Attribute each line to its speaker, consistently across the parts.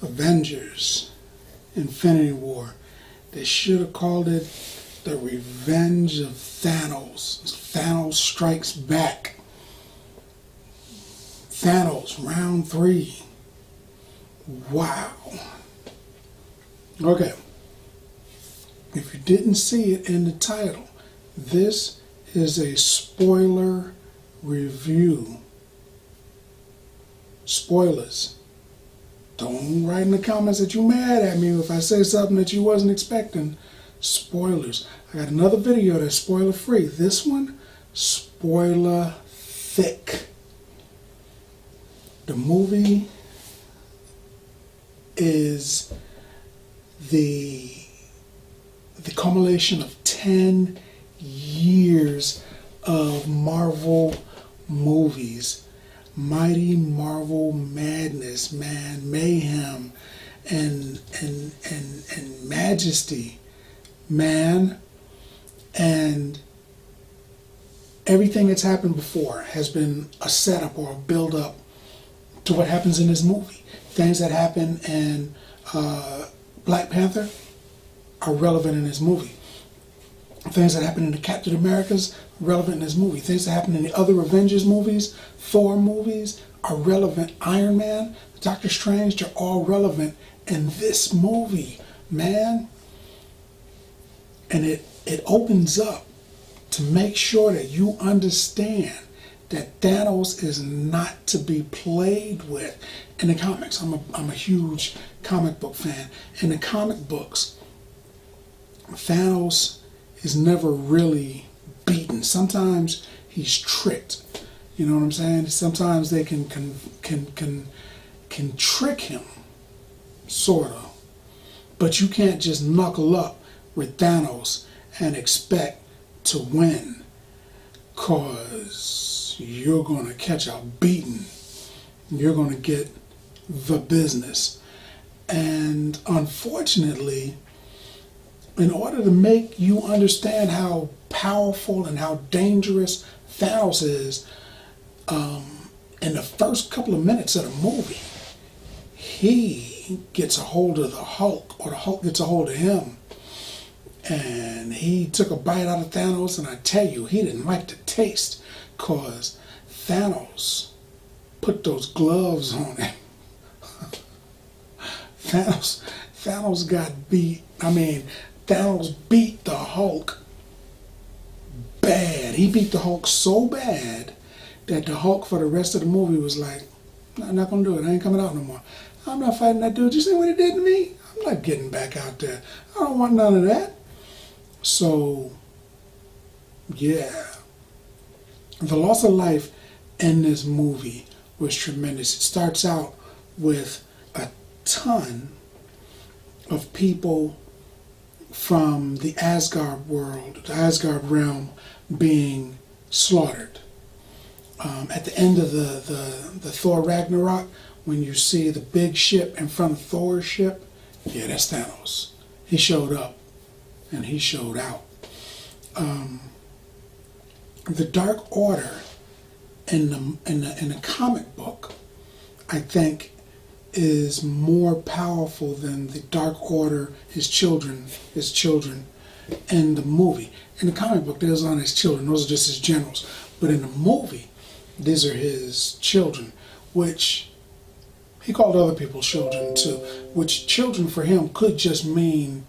Speaker 1: Avengers, Infinity War. They should have called it The Revenge of Thanos. Thanos Strikes Back. Thanos, round 3. Wow. Okay. If you didn't see it in the title, this is a spoiler review. Spoilers. Don't write in the comments that you're mad at me if I say something that you wasn't expecting. Spoilers. I got another video that's spoiler free. This one, spoiler thick. The movie is the culmination of 10 years of Marvel movies. Mighty Marvel madness, man, mayhem and majesty, man. And everything that's happened before has been a setup or a build up to what happens in this movie. Things that happen in Black Panther are relevant in this movie. Things that happen in the Captain Americas are relevant in this movie. Things that happen in the other Avengers movies, Thor movies are relevant. Iron Man, Doctor Strange, they're all relevant in this movie, man. And it opens up to make sure that you understand that Thanos is not to be played with. In the comics, I'm a huge comic book fan. In the comic books, Thanos is never really beaten. Sometimes he's tricked. You know what I'm saying? Sometimes they can trick him, sorta. But you can't just knuckle up with Thanos and expect to win, cause you're gonna catch a beating. You're gonna get the business. And unfortunately, in order to make you understand how powerful and how dangerous Thanos is, in the first couple of minutes of the movie, he gets a hold of the Hulk, or the Hulk gets a hold of him. And he took a bite out of Thanos, and I tell you, he didn't like the taste, because Thanos put those gloves on him. Thanos got beat. Thanos beat the Hulk bad. He beat the Hulk so bad that the Hulk for the rest of the movie was like, I'm not gonna do it. I ain't coming out no more. I'm not fighting that dude. You see what he did to me? I'm not getting back out there. I don't want none of that. So, yeah. The loss of life in this movie was tremendous. It starts out with a ton of people from the Asgard world, the Asgard realm, being slaughtered. At the end of the Thor Ragnarok, when you see the big ship in front of Thor's ship, yeah, that's Thanos. He showed up and he showed out. The Dark Order in the comic book, I think, is more powerful than the Dark Order, his children in the movie. In the comic book, those aren't his children, those are just his generals. But in the movie, these are his children, which he called other people's children too, which children for him could just mean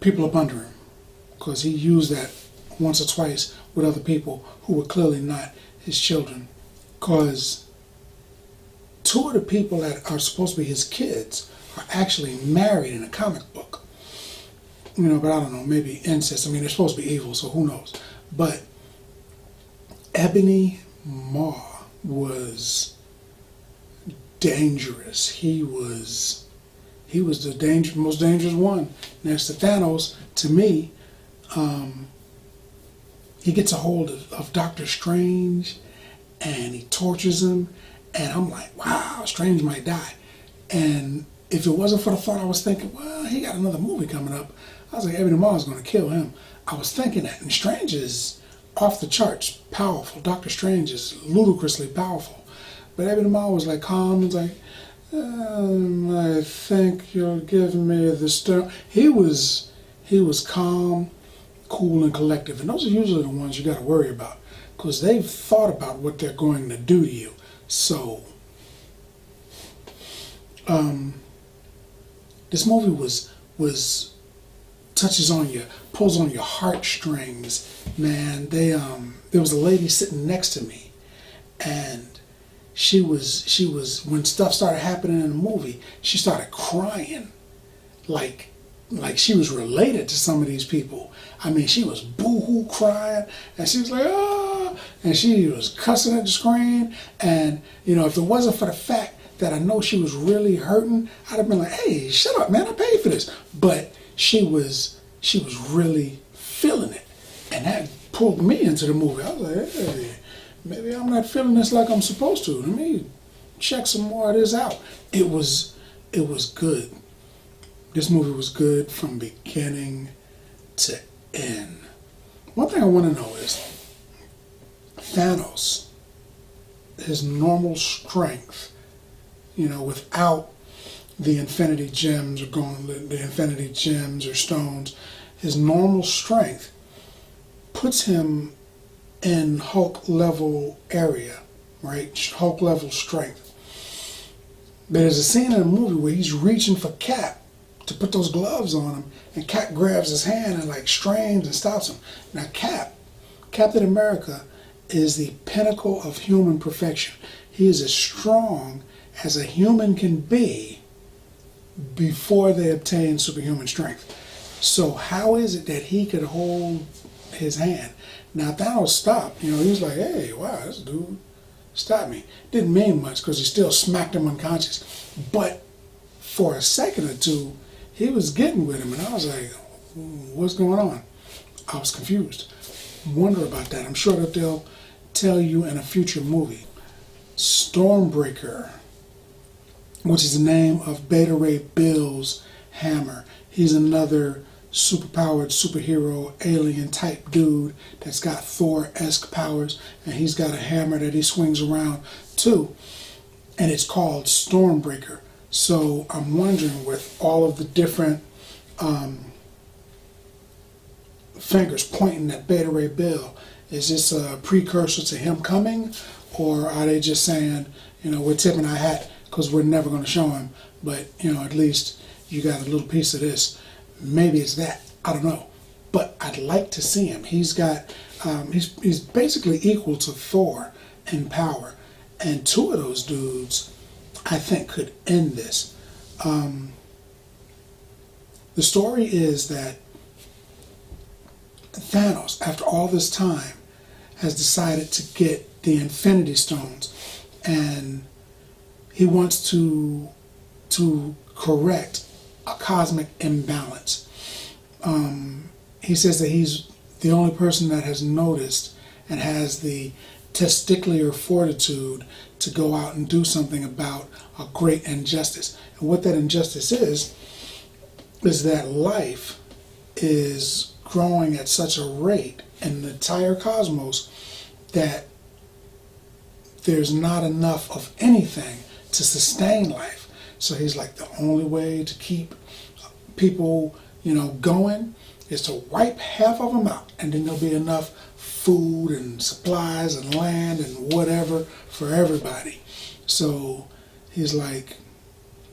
Speaker 1: people up under him, because he used that once or twice with other people who were clearly not his children, because two of the people that are supposed to be his kids are actually married in a comic book. But I don't know, maybe incest. They're supposed to be evil, so who knows. But Ebony Maw was dangerous. He was the most dangerous one next to Thanos to me. He gets a hold of Doctor Strange and he tortures him, and I'm like, wow, Strange might die. And if it wasn't for the thought, I was thinking, well, he got another movie coming up, I was like, Ebony Maw is going to kill him. I was thinking that. And Strange is off the charts powerful. Doctor Strange is ludicrously powerful. But Ebony Maw was like calm and like, I think you'll give me the stone. He was calm, cool, and collective. And those are usually the ones you got to worry about because they've thought about what they're going to do to you. So, this movie was touches on you, pulls on your heartstrings, man. There was a lady sitting next to me, and she was when stuff started happening in the movie, she started crying, like she was related to some of these people. I mean, she was boo-hoo crying, and she was like, ah, and she was cussing at the screen. And if it wasn't for the fact that I know she was really hurting, I'd have been like, hey, shut up, man, I paid for this. But she was really feeling it, and that pulled me into the movie. I was like, hey, maybe I'm not feeling this like I'm supposed to. Let me check some more of this out. It was good. This movie was good from beginning to end. One thing I want to know is Thanos, his normal strength, without the Infinity Gems or stones, his normal strength puts him in Hulk level area, right? Hulk level strength. But there's a scene in the movie where he's reaching for Cap to put those gloves on him, and Cap grabs his hand and like strains and stops him. Now Captain America is the pinnacle of human perfection. He is as strong as a human can be before they obtain superhuman strength. So how is it that he could hold his hand? Now Thanos stopped. He was like, hey, wow, this dude stopped me. Didn't mean much because he still smacked him unconscious. But for a second or two, he was getting with him, and I was like, what's going on? I was confused. Wonder about that. I'm sure that they'll tell you in a future movie. Stormbreaker, which is the name of Beta Ray Bill's hammer. He's another superpowered superhero alien type dude that's got Thor-esque powers, and he's got a hammer that he swings around too, and it's called Stormbreaker. So I'm wondering, with all of the different fingers pointing at Beta Ray Bill, is this a precursor to him coming, or are they just saying, we're tipping our hat because we're never going to show him, but at least you got a little piece of this. Maybe it's that. I don't know, but I'd like to see him. He's got he's basically equal to Thor in power, and two of those dudes I think could end this. The story is that Thanos, after all this time, has decided to get the Infinity Stones, and he wants to correct a cosmic imbalance. He says that he's the only person that has noticed and has the testicular fortitude to go out and do something about a great injustice. And what that injustice is that life is growing at such a rate in the entire cosmos that there's not enough of anything to sustain life. So he's like, the only way to keep people, going is to wipe half of them out, and then there'll be enough food and supplies and land and whatever for everybody. So he's like,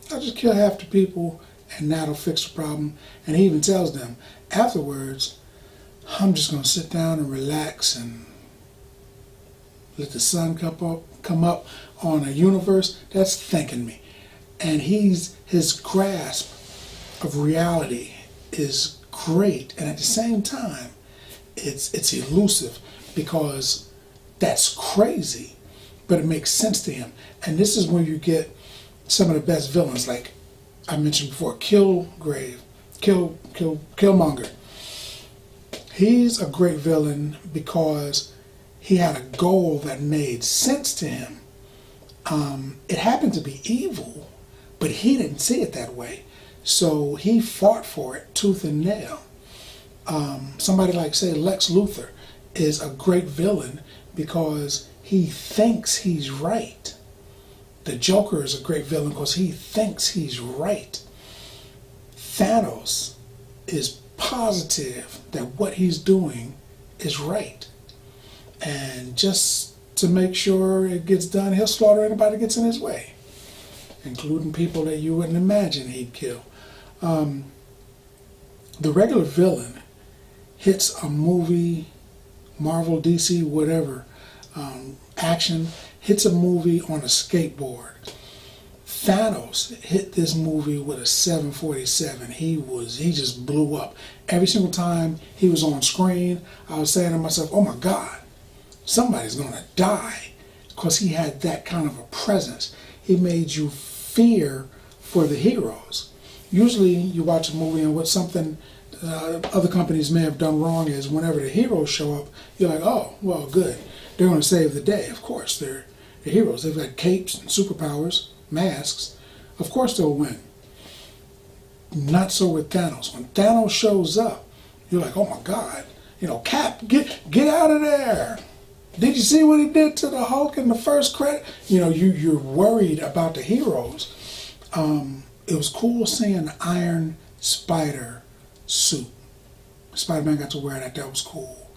Speaker 1: I'll just kill half the people and that'll fix the problem. And he even tells them afterwards, I'm just going to sit down and relax and let the sun come up on a universe that's thanking me. And his grasp of reality is great, and at the same time it's elusive, because that's crazy, but it makes sense to him. And this is when you get some of the best villains, like I mentioned before, Killmonger. He's a great villain because he had a goal that made sense to him. It happened to be evil, but he didn't see it that way. So he fought for it tooth and nail. Somebody like, say, Lex Luthor, is a great villain because he thinks he's right. The Joker is a great villain because he thinks he's right. Thanos is positive that what he's doing is right. And just to make sure it gets done, he'll slaughter anybody that gets in his way, including people that you wouldn't imagine he'd kill. The regular villain hits a movie, Marvel, DC, whatever, action, hits a movie on a skateboard. Thanos hit this movie with a 747. He just blew up. Every single time he was on screen, I was saying to myself, oh my God, somebody's gonna die, because he had that kind of a presence. He made you fear for the heroes. Usually you watch a movie and what something other companies may have done wrong is whenever the heroes show up, you're like, oh, well, good. They're going to save the day. Of course, they're heroes. They've got capes and superpowers, masks. Of course they'll win. Not so with Thanos. When Thanos shows up, you're like, oh my God, Cap, get out of there. Did you see what he did to the Hulk in the first credit? You're worried about the heroes. It was cool seeing the Iron Spider suit. Spider-Man got to wear that. That was cool.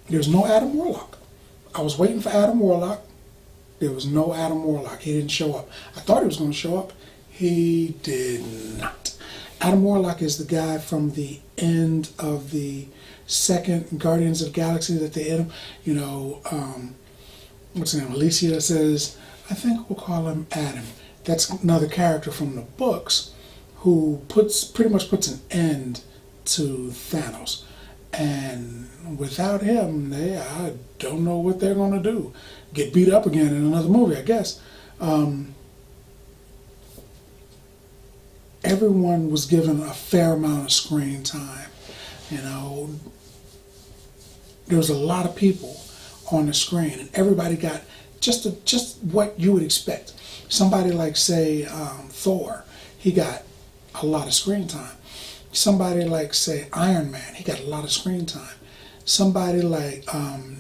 Speaker 1: There was no Adam Warlock. I was waiting for Adam Warlock. There was no Adam Warlock. He didn't show up. I thought he was going to show up. He did not. Adam Warlock is the guy from the end of the second Guardians of the Galaxy that they hit him. What's his name? Alicia says, I think we'll call him Adam. That's another character from the books who pretty much puts an end to Thanos. And without him, I don't know what they're going to do. Get beat up again in another movie, I guess. Everyone was given a fair amount of screen time. There was a lot of people on the screen, and everybody got just what you would expect. Somebody like, say, Thor, he got a lot of screen time. Somebody like, say, Iron Man, he got a lot of screen time. Somebody like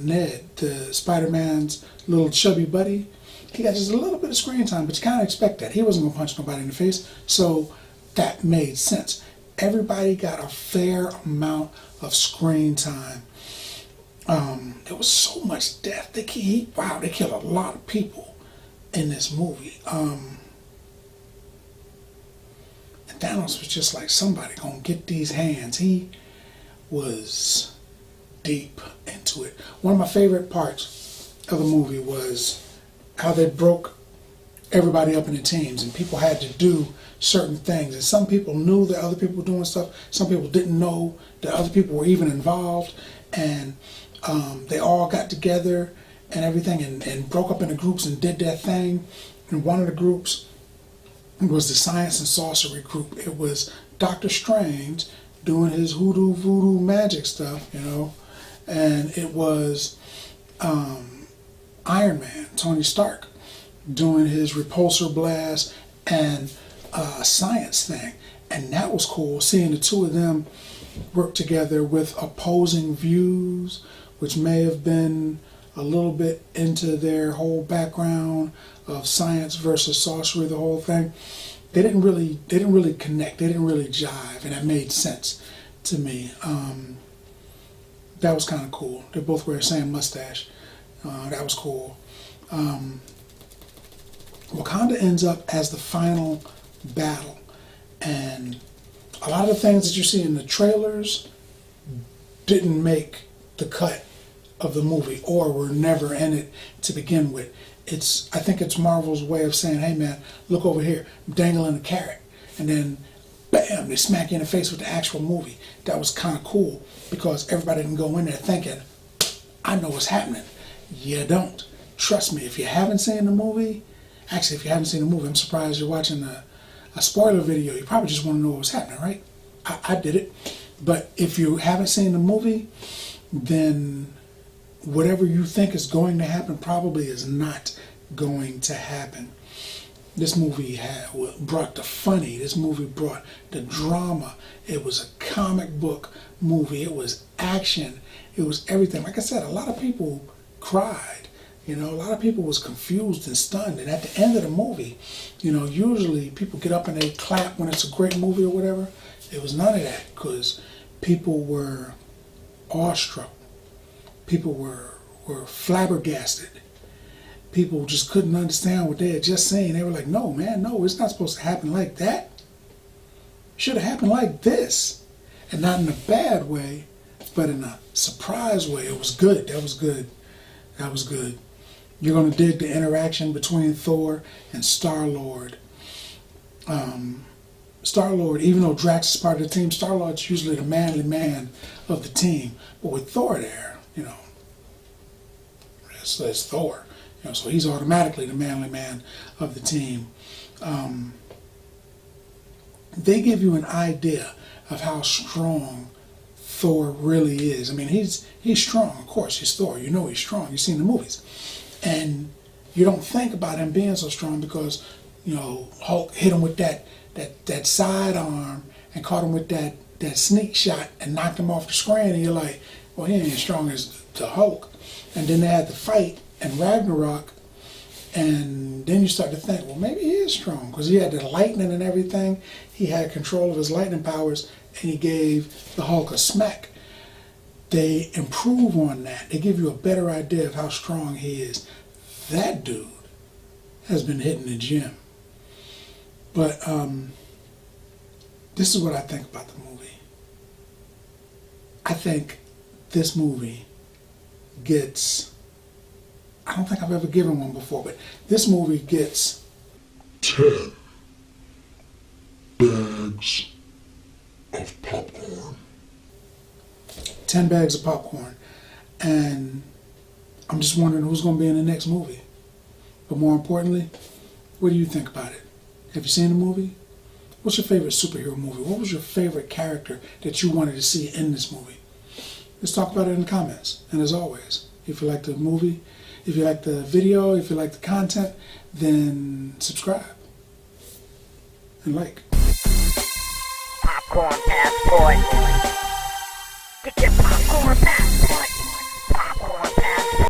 Speaker 1: Ned, the Spider-Man's little chubby buddy, he got just a little bit of screen time, but you kind of expect that. He wasn't going to punch nobody in the face, so that made sense. Everybody got a fair amount of screen time. There was so much death. They killed a lot of people in this movie. And Thanos was just like, somebody gonna get these hands. He was deep into it. One of my favorite parts of the movie was how they broke everybody up into teams, and people had to do certain things. And some people knew that other people were doing stuff. Some people didn't know that other people were even involved. And they all got together and everything and broke up into groups and did their thing. And one of the groups was the Science and Sorcery group. It was Dr. Strange doing his hoodoo voodoo magic stuff, and it was Iron Man, Tony Stark, doing his repulsor blast and science thing. And that was cool, seeing the two of them work together with opposing views, which may have been a little bit into their whole background of science versus sorcery, the whole thing. They didn't really connect. They didn't really jive, and that made sense to me. That was kind of cool. They both wear the same mustache. That was cool. Wakanda ends up as the final battle, and a lot of the things that you see in the trailers didn't make the cut of the movie or were never in it to begin with. I think it's Marvel's way of saying, hey man, look over here, I'm dangling a carrot, and then bam, they smack you in the face with the actual movie. That was kind of cool because everybody didn't go in there thinking, I know what's happening. You don't. Trust me, if you haven't seen the movie, I'm surprised you're watching a spoiler video. You probably just want to know what's happening, right? I did it. But if you haven't seen the movie, then whatever you think is going to happen probably is not going to happen. This movie brought the funny. This movie brought the drama. It was a comic book movie. It was action. It was everything. Like I said, a lot of people cried. A lot of people was confused and stunned. And at the end of the movie, usually people get up and they clap when it's a great movie or whatever. It was none of that because people were awestruck. People were flabbergasted. People just couldn't understand what they had just seen. They were like, no, man, no, it's not supposed to happen like that. It should have happened like this. And not in a bad way, but in a surprise way. It was good. That was good. That was good. You're going to dig the interaction between Thor and Star-Lord. Star-Lord, even though Drax is part of the team, Star-Lord's usually the manly man of the team. But with Thor there, it's Thor. So he's automatically the manly man of the team. They give you an idea of how strong Thor really is. I mean, he's strong, of course. He's Thor. He's strong. You've seen the movies. And you don't think about him being so strong because, Hulk hit him with that sidearm and caught him with that sneak shot and knocked him off the screen. And you're like, well, he ain't as strong as the Hulk. And then they had the fight and Ragnarok, and then you start to think, well, maybe he is strong because he had the lightning and everything. He had control of his lightning powers, and he gave the Hulk a smack. They improve on that. They give you a better idea of how strong he is. That dude has been hitting the gym. But this is what I think about the movie. I think this movie gets... I don't think I've ever given one before, but this movie gets
Speaker 2: 10 bags of popcorn.
Speaker 1: 10 bags of popcorn. And I'm just wondering who's going to be in the next movie. But more importantly, what do you think about it? Have you seen the movie? What's your favorite superhero movie? What was your favorite character that you wanted to see in this movie? Let's talk about it in the comments. And as always, if you like the movie, if you like the video, if you like the content, then subscribe and like.
Speaker 3: Popcorn passport. Get your popcorn passport.